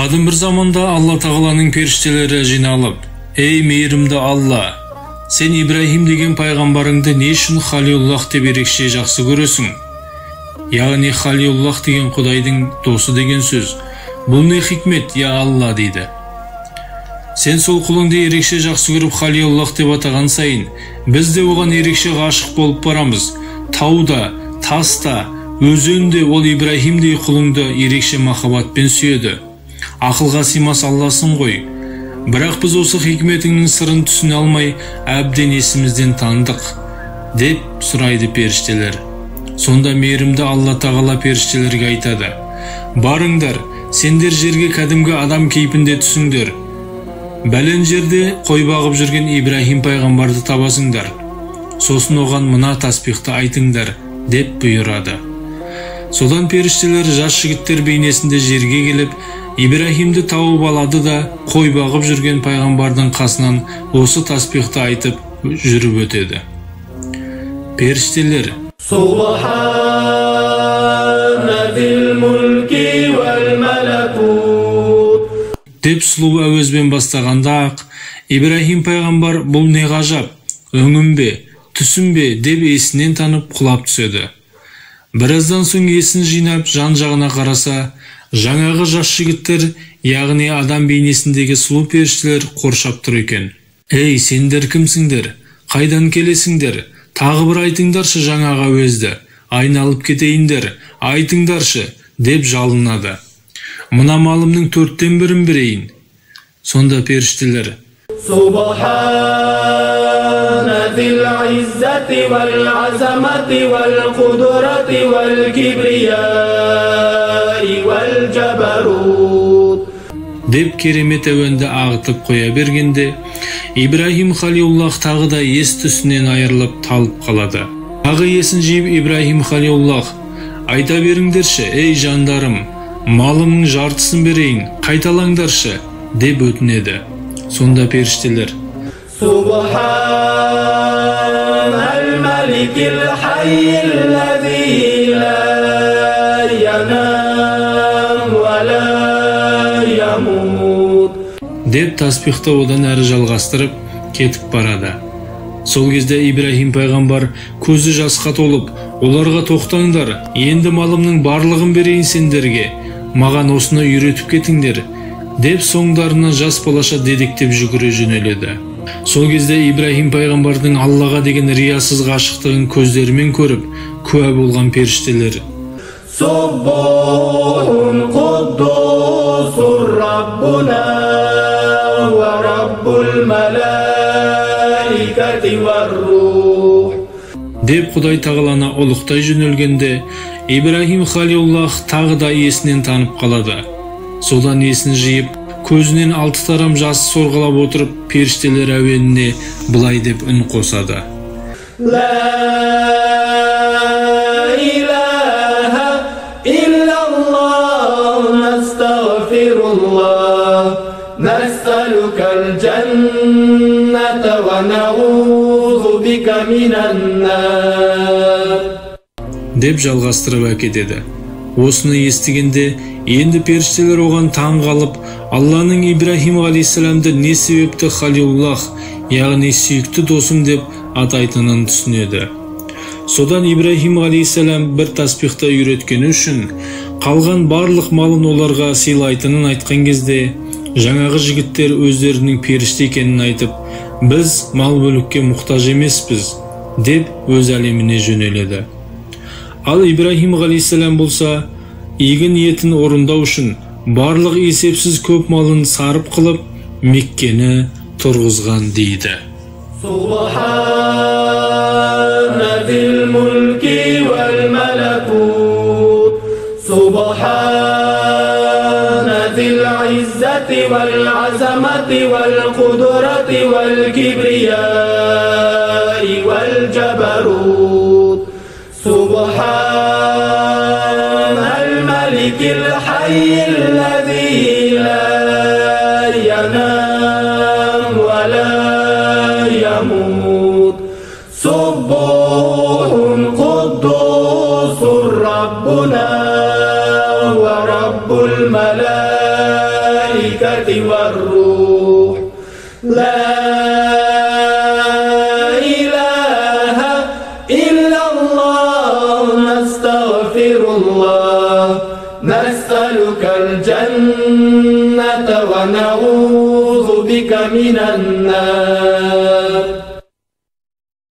Кадим bir zamanda Алла Тағаланың періштелері жиналып, «Ей мейірімді Алла, сен Ибрахим деген пайғамбарыңды не үшін Халилуллах деп ерекше жақсы көресің? Яғни Халилуллах деген Құдайдың досы деген сөз. Бұл не хикмет, я Алла дейді. Сен сол құлыңды ерекше жақсы көріп Халилуллах деп атаған сайын, біз де оған ерекше ғашық болып барамыз. Тауда, таста, өзенде ол Ибрахимдей құлыңды ерекше махаббатпен сүйеді. Ақылға сыймас Алласың ғой. Бірақ біз осы хикметіңнің сырын түсіне алмай, әбден есімізден тандық, деп сұрайды періштелер. Сонда мейірімді Алла Тағала періштелерге айтады: барыңдар, сендер жерге кәдімгі адам кейпінде түсіңдер. Бәлен жерде қой бағып жүрген Ибрахим пайғамбарды табасыңдар. Сосын оған мына таспихты айтыңдар, деп бұйырады. Содан періштелер жас жігіттер бейнесінде жерге келіп, Ибрахимді тауып алады да, қой бағып жүрген пайғамбардың қасынан осы таспихты айтып жүріп өтеді. Періштелер: деп сұлу әуезбен бастағанда ақ, Ибрахим пайғамбар бұл не ғажап, өңім бе, түсім бе деп есінен танып құлап түседі. Біраздан соң есін жинап жан-жағына қараса, жаңағы жас жігіттер, яғни адам бейнесіндегі сұлу періштелер қоршап тұр екен. Ей, сендер кімсіңдер? Қайдан келесіңдер? Тағы бір айтыңдаршы жаңағы әуезді. Айналып кетейіндер, айтыңдаршы, деп жалынады. Мына малымның 4-тен бірін берейін. Сонда періштелер: деп керемет әуенді ағытып қоя бергенде, Ибрахим Халилуллах тағы да ес түсінен айырылып талып қалады. Тағы есін жиып Ибрахим Халилуллах: айта беріңдерші, ей жандарым, малымның жартысын берейін, қайталаңдаршы, деп өтінеді. Сонда періштелер: деп таспихты одан әрі жалғастырып кетіп барады. Сол кезде Ибрахим пайғамбар көзі жасқа толып, оларға: тоқтаңдар, енді малымның барлығын берейін сендерге, маған осыны үйретіп кетіңдер, деп соңдарына жас балаша дедектеп жүгіре жөнеледі. Сол кезде Ибрахим пайғамбардың Аллаға деген риясыз ғашықтығын көздерімен көріп, куә болған періштелер: Суббухун Қуддусур Раббуна ва Раббул Малаикати вар Рух, деп Құдай Тағаланы ұлықтай жөнелгенде, Ибрахим Халилуллах тағы да есінен танып қалады. Содан есін жиып, көзінен 6 тарам жасы сорғалап отырып, періштелер әуеніне былай деп үн қосады: деп жалғастырып әкетеді. Осыны естігенде, енді періштелер оған таң қалып, Алланың Ибрахим алейхиссаламды не себепті Халилуллах, яғни сүйікті досым деп атайтынын түсінеді. Содан Ибрахим алейхиссалам бір таспихты үйреткені үшін қалған барлық малын оларға сыйлайтынын айтқан кезде, жаңағы жігіттер өздерінің періште екенін айтып, біз мал бөлікке мұқтаж емеспіз, деп өз әлеміне жөнеледі. Ал Ибрахим алейхиссалам болса, игі ниетін орындау үшін барлық есепсіз көп малын сарып қылып, Меккені тұрғызған дейді. Субхана зил мулки вал малакут, Субхана зил иззати вал азамати вал кудрати вал кибрияи вал джабарут, Субханал маликил хайил лази ла янам ва ла ямут, Суббухун Қуддусур Раббуна ва Раббул Малаикати والملائكة والروح لا إله إلا الله نستغفر الله نسألك الجنة ونعوذ بك من النار